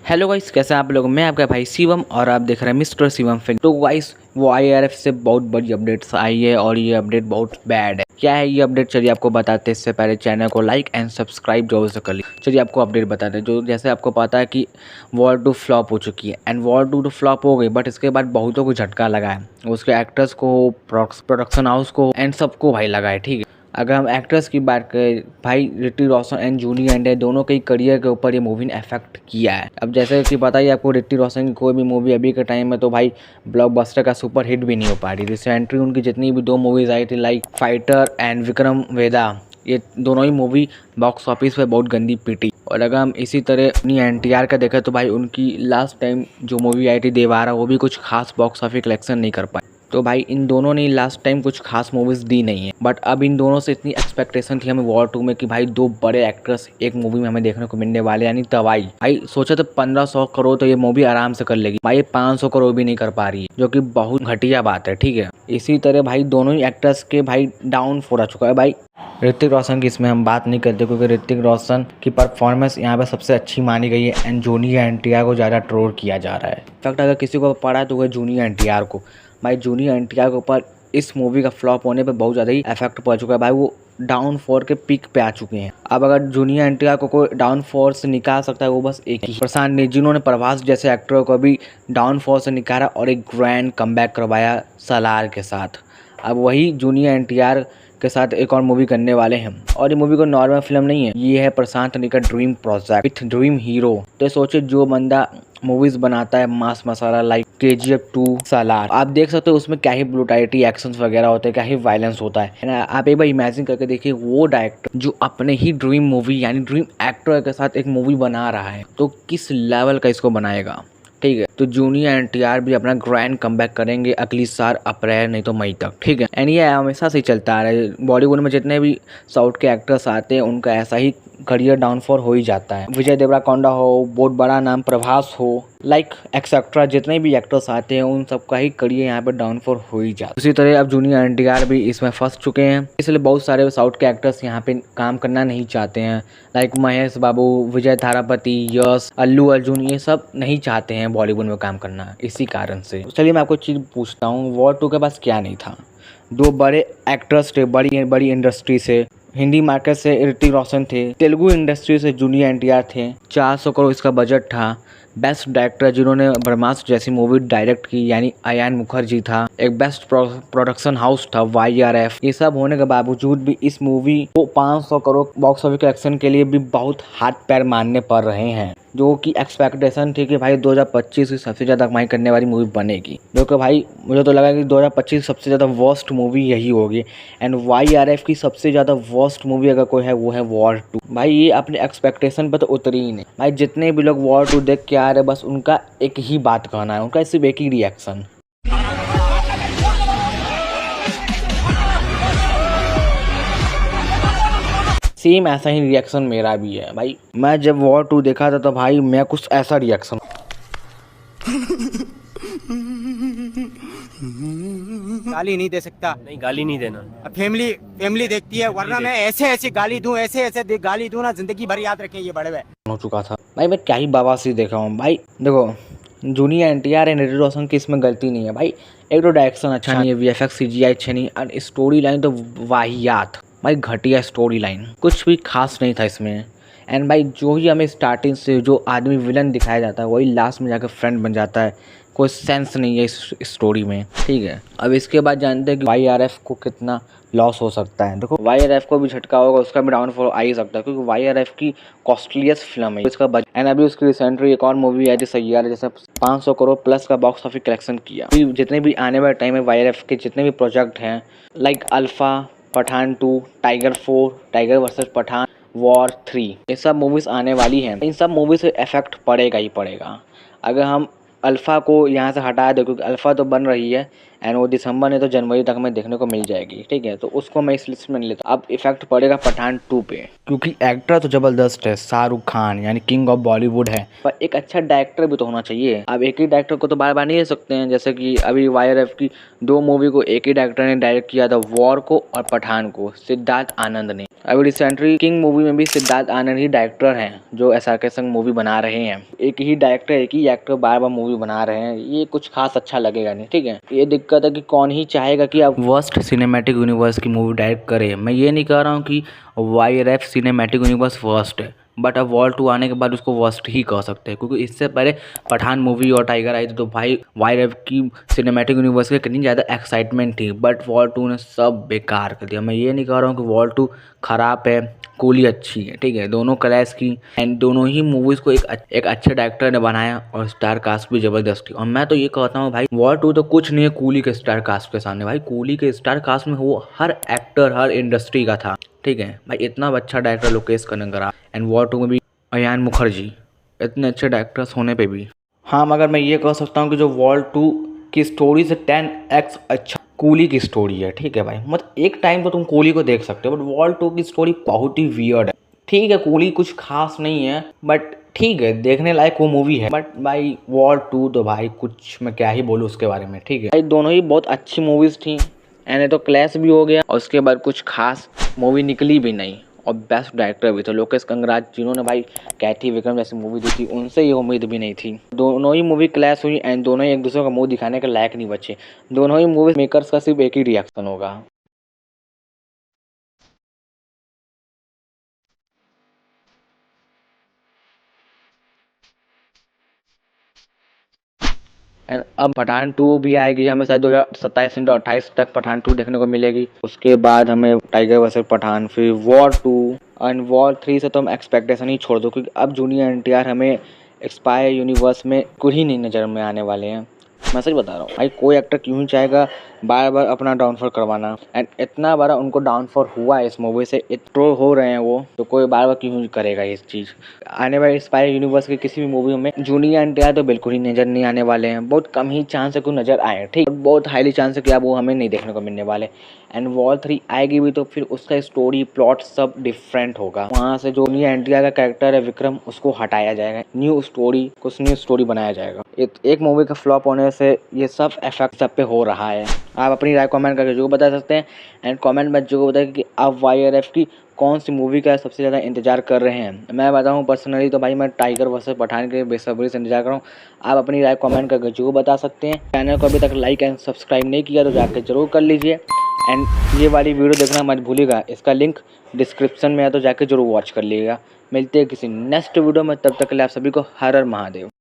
Hello guys, कैसे हैं आप लोग। मैं आपका भाई शिवम और आप देख रहे हैं मिस्टर शिवम फिल्म। तो गाइस वो आईआरएफ से बहुत बड़ी अपडेट्स आई है और ये अपडेट बहुत बैड है। क्या है ये अपडेट, चलिए आपको बताते हैं। इससे पहले चैनल को लाइक एंड सब्सक्राइब जरूर से कर लीजिए। चलिए आपको अपडेट बताते हैं। जो जैसे आपको पता है कि वॉर 2 फ्लॉप हो चुकी है एंड वॉर 2 तो फ्लॉप हो गई, बट इसके बाद बहुतों को झटका लगा है। उसके एक्टर्स को, प्रोडक्शन हाउस को एंड सबको भाई लगा है। ठीक है, अगर हम एक्टर्स की बात करें, भाई Hrithik Roshan and Juni and दोनों के करियर के ऊपर ये मूवी ने इफेक्ट किया है। अब जैसे कि पता ही आपको, ऋतिक रोशन की कोई भी मूवी अभी के टाइम में तो भाई ब्लॉकबस्टर का सुपर हिट भी नहीं हो पा रही। रिसेंटली उनकी जितनी भी 2 मूवीज आई थी like fighter and Vikram Vedha, ये दोनों ही मूवी बॉक्स ऑफिस पे बहुत गंदी पीटी। और अगर हम इसी तरह अपनी एनटीआर का देखें तो भाई उनकी लास्ट टाइम जो मूवी आई थी देवारा, वो भी कुछ खास बॉक्स ऑफिस कलेक्शन नहीं कर पाई। तो भाई इन दोनों ने लास्ट टाइम कुछ खास मूवीज दी नहीं है, बट अब इन दोनों से इतनी एक्सपेक्टेशन थी हमें वॉर 2 में कि भाई 2 बड़े एक्टर्स एक मूवी में हमें देखने को मिलने वाले, यानी तवाई। भाई सोचा तो 1500 करोड़ तो ये मूवी आराम से कर लेगी, भाई 500 करोड़ भी नहीं कर पा रही है, जो कि बहुत घटिया बात है। ठीक है, इसी तरह भाई दोनों ही एक्टर्स के भाई डाउन फोर आ चुका है। भाई ऋतिक रोशन की इसमें हम बात नहीं करते क्योंकि ऋतिक रोशन की परफॉर्मेंस यहाँ पे सबसे अच्छी मानी गई है एंड जूनियर एनटीआर को ज़्यादा ट्रोल किया जा रहा है। इनफैक्ट अगर किसी को पड़ा है तो वह जूनियर एनटीआर को। भाई जूनियर एनटीआर के ऊपर इस मूवी का फ्लॉप होने पे बहुत ज़्यादा ही इफेक्ट पड़ चुका है। भाई वो डाउन फोर के पीक पे आ चुके हैं। अब अगर जूनियर एनटीआर को कोई डाउन फोर से निकाल सकता है वो बस एक ही प्रशांत नील, जिन्होंने प्रभास जैसे एक्टर को भी डाउन फोर से निकाला और एक ग्रैंड कमबैक करवाया सलार के साथ। अब वही जूनियर एनटीआर के साथ एक और मूवी करने वाले हैं और ये मूवी को नॉर्मल फिल्म नहीं है, ये है प्रशांत नील का dream project with dream hero. तो सोचे जो बंदा मूवीज बनाता है मास मसाला लाइक KGF 2 सालार, आप देख सकते हो उसमें क्या ही ब्रूटैलिटी एक्शंस वगैरह होते हैं, क्या ही वायलेंस होता है ना। आप एक बार इमेजिन करके देखिए, वो डायरेक्टर जो अपने ही ड्रीम मूवी यानी ड्रीम एक्टर के साथ एक मूवी बना रहा है तो किस लेवल का इसको बनाएगा। ठीक है, तो जूनियर एनटीआर भी अपना ग्रैंड कमबैक करेंगे अगली साल अप्रैल नहीं तो मई तक। ठीक है, एंड ये हमेशा से चलता आ रहा है। बॉलीवुड में जितने भी साउथ के एक्टर्स आते हैं उनका ऐसा ही करियर डाउनफॉल हो ही जाता है। विजय देवराकोंडा हो, बहुत बड़ा नाम प्रभास हो, लाइक एक्सेट्रा, जितने भी एक्टर्स आते हैं उन सबका ही करियर यहाँ पर डाउनफॉल हो ही जाता है। उसी तरह अब जूनियर एनटीआर भी इसमें फंस चुके हैं, इसलिए बहुत सारे साउथ के एक्टर्स यहाँ पे काम करना नहीं चाहते हैं। लाइक महेश बाबू, विजय थालापति, यश, अल्लू अर्जुन, ये सब नहीं चाहते हैं बॉलीवुड में काम करना इसी कारण से। चलिए मैं आपको चीज़ पूछता हूँ, वॉर 2 के पास क्या नहीं था। 2 बड़े एक्टर्स थे बड़ी इंडस्ट्री से। हिंदी मार्केट से ऋतिक रोशन थे, तेलुगु इंडस्ट्री से जूनियर एनटीआर थे। 400 करोड़ इसका बजट था। बेस्ट डायरेक्टर जिन्होंने ब्रह्मास्त्र जैसी मूवी डायरेक्ट की यानी अयान मुखर्जी था। एक बेस्ट प्रोडक्शन हाउस था YRF। ये सब होने के बावजूद भी इस मूवी को 500 करोड़ बॉक्स ऑफिस कलेक्शन के लिए भी बहुत हाथ पैर मारने पड़ रहे हैं, जो कि एक्सपेक्टेशन थी कि भाई 2025 की सबसे ज़्यादा कमाई करने वाली मूवी बनेगी, जो कि भाई मुझे तो लगा कि 2025 सबसे ज़्यादा वर्स्ट मूवी यही होगी। एंड YRF की सबसे ज़्यादा वर्स्ट मूवी अगर कोई है वो है वॉर 2। भाई ये अपने एक्सपेक्टेशन पर तो उतरी ही नहीं। भाई जितने भी लोग वॉर 2 देख के आ रहे बस उनका एक ही बात कहना है, उनका सिर्फ एक ही रिएक्शन, सेम ऐसा ही रिएक्शन मेरा भी है। भाई मैं जब वॉर 2 देखा था तो भाई मैं कुछ ऐसा रिएक्शन गाली नहीं दे सकता। नहीं, गाली नहीं देना। अब फैमिली देखती है, वरना मैं ऐसे गाली दूं, ऐसे गाली दूं ना, जिंदगी भर याद रखें ये बड़े हो चुका था। भाई मैं क्या ही बवासीर देखा हूँ। भाई देखो, जूनियर एनटीआर एंड ऋतिक रोशन की इसमें गलती नहीं है। भाई एक तो डायरेक्शन अच्छा नहीं है, VFX CGI अच्छे नहीं, और स्टोरी लाइन तो वाहियात, भाई घटिया स्टोरी लाइन, कुछ भी खास नहीं था इसमें। एंड भाई जो ही हमें स्टार्टिंग से जो आदमी विलन दिखाया जाता है वही लास्ट में जाकर फ्रेंड बन जाता है, कोई सेंस नहीं है इस स्टोरी में। ठीक है, अब इसके बाद जानते हैं कि YRF को कितना लॉस हो सकता है। देखो YRF को भी झटका होगा, उसका भी डाउनफॉल आ ही सकता है क्योंकि YRF की कॉस्टलीस्ट फिल्म है इसका बजट। एंड अभी उसकी रिसेंटली एक और मूवी आई थी सैयारा, जैसे 500 करोड़ प्लस का बॉक्स ऑफिस कलेक्शन किया। जितने भी आने वाले टाइम में YRF के जितने भी प्रोजेक्ट हैं लाइक अल्फा, पठान 2, टाइगर 4, टाइगर वर्सेस पठान, वॉर 3, ये सब मूवीज़ आने वाली हैं। इन सब मूवी से इफेक्ट पड़ेगा ही पड़ेगा। अगर हम अल्फ़ा को यहाँ से हटा दो, क्योंकि अल्फ़ा तो बन रही है एंड वो दिसंबर नहीं तो जनवरी तक में देखने को मिल जाएगी, ठीक है। तो उसको मैं इस लिस्ट में नहीं लेता। अब इफेक्ट पड़ेगा पठान 2 पे, क्योंकि एक्टर तो ज़बरदस्त है, शाहरुख खान यानी किंग ऑफ बॉलीवुड है, पर एक अच्छा डायरेक्टर भी तो होना चाहिए। अब एक ही डायरेक्टर को तो बार बार नहीं ले सकते हैं, जैसे कि अभी YRF की 2 मूवी को एक ही डायरेक्टर ने डायरेक्ट किया था, वॉर को और पठान को, सिद्धार्थ आनंद ने। अभी रिसेंटली किंग मूवी में भी सिद्धार्थ आनंद ही डायरेक्टर हैं जो SRK संग मूवी बना रहे हैं। एक ही डायरेक्टर एक ही एक्टर बार बार मूवी बना रहे हैं, ये कुछ खास अच्छा लगेगा नहीं, ठीक है। ये दिक्कत है कि कौन ही चाहेगा कि आप वर्स्ट सिनेमैटिक यूनिवर्स की मूवी डायरेक्ट करें। मैं ये नहीं कह रहा हूँ कि YRF सिनेमैटिक यूनिवर्स वर्स्ट है, बट अब वॉर 2 आने के बाद उसको वर्स्ट ही कह सकते हैं, क्योंकि इससे पहले पठान मूवी और टाइगर आई थी तो भाई YRF की सिनेमैटिक यूनिवर्स की कितनी ज़्यादा एक्साइटमेंट थी, बट वॉर 2 ने सब बेकार कर दिया। मैं ये नहीं कह रहा हूँ कि वॉर 2 ख़राब है, कूली अच्छी है, ठीक है, दोनों क्लैश की एंड दोनों ही मूवीज़ को एक अच्छे डायरेक्टर ने बनाया और स्टार कास्ट भी ज़बरदस्त थी। और मैं तो ये कहता हूँ भाई वॉर 2 तो कुछ नहीं है कूली के स्टार कास्ट के सामने। भाई कूली के स्टार कास्ट में वो हर एक्टर हर इंडस्ट्री का था, ठीक है भाई। इतना अच्छा director Lokesh Kanagara and war 2 में भी अयान मुखर्जी, इतने अच्छे डायरेक्टर्स होने पे भी। हाँ मगर मैं ये कह सकता हूँ कि जो वॉर 2 की स्टोरी से 10x अच्छा कूली की स्टोरी है, ठीक है भाई। मतलब एक टाइम तो तुम कूली को देख सकते हो, बट वॉर 2 की स्टोरी बहुत ही वियर्ड है। ठीक है कूली कुछ खास नहीं है, बट ठीक है देखने लायक वो मूवी है, बट भाई वॉर 2 तो भाई कुछ मैं क्या ही बोलूँ उसके बारे में, ठीक है भाई। दोनों ही बहुत अच्छी मूवीज़ थी एंड तो क्लैश भी हो गया और उसके बाद कुछ खास मूवी निकली भी नहीं। और बेस्ट डायरेक्टर भी थे लोकेश कंगराज, जिन्होंने भाई कैथी विक्रम जैसी मूवी दी थी, उनसे ये उम्मीद भी नहीं थी। दोनों ही मूवी क्लैश हुई एंड दोनों ही एक दूसरे का मुंह दिखाने के लायक नहीं बचे। दोनों ही मूवी मेकर्स का सिर्फ एक ही रिएक्शन होगा। एंड अब पठान 2 भी आएगी, हमें शायद 2027 या 28 तक पठान 2 देखने को मिलेगी। उसके बाद हमें टाइगर वर्सेस पठान, फिर वॉर 2 एंड वॉर 3 से तो हम एक्सपेक्टेशन ही छोड़ दो, क्योंकि अब जूनियर NTR हमें एक्सपायर यूनिवर्स में कुछ ही नहीं नज़र में आने वाले हैं। मैं सच बता रहा हूँ भाई, कोई एक्टर क्यों ही चाहेगा बार बार अपना डाउनफॉल करवाना, एंड इतना बड़ा उनको डाउनफॉल हुआ है इस मूवी से, इतना हो रहे हैं वो, तो कोई बार बार क्यों ही करेगा इस चीज़। आने वाले स्पाई यूनिवर्स की किसी भी मूवी में जूनियर NTR तो बिल्कुल ही नज़र नहीं आने वाले हैं। बहुत कम ही चांस है कि नज़र आए, ठीक, बहुत हाईली चांस है कि अब वो हमें नहीं देखने को मिलने वाले। एंड वॉर 3 आएगी भी तो फिर उसका स्टोरी प्लॉट सब डिफरेंट होगा। वहाँ से जो जूनियर NTR का कैरेक्टर है विक्रम, उसको हटाया जाएगा, न्यू स्टोरी कुछ न्यू स्टोरी बनाया जाएगा। एक मूवी का फ्लॉप होने से ये सब इफेक्ट सब पे हो रहा है। आप अपनी राय कमेंट करके जरूर बता सकते हैं एंड कमेंट में जरूर बताएं कि आप YRF की कौन सी मूवी का सबसे ज़्यादा इंतजार कर रहे हैं। मैं बताऊं पर्सनली तो भाई मैं टाइगर वर्सेस पठान के बेसब्री से इंतजार कर रहा हूँ। आप अपनी राय कमेंट करके जरूर बता सकते हैं। चैनल को अभी तक लाइक एंड सब्सक्राइब नहीं किया तो जाकर जरूर कर लीजिए एंड ये वाली वीडियो देखना मत भूलिएगा, इसका लिंक डिस्क्रिप्शन में है तो जाकर जरूर वॉच कर लीजिएगा। मिलते हैं किसी नेक्स्ट वीडियो में, तब तक के लिए आप सभी को हर हर महादेव।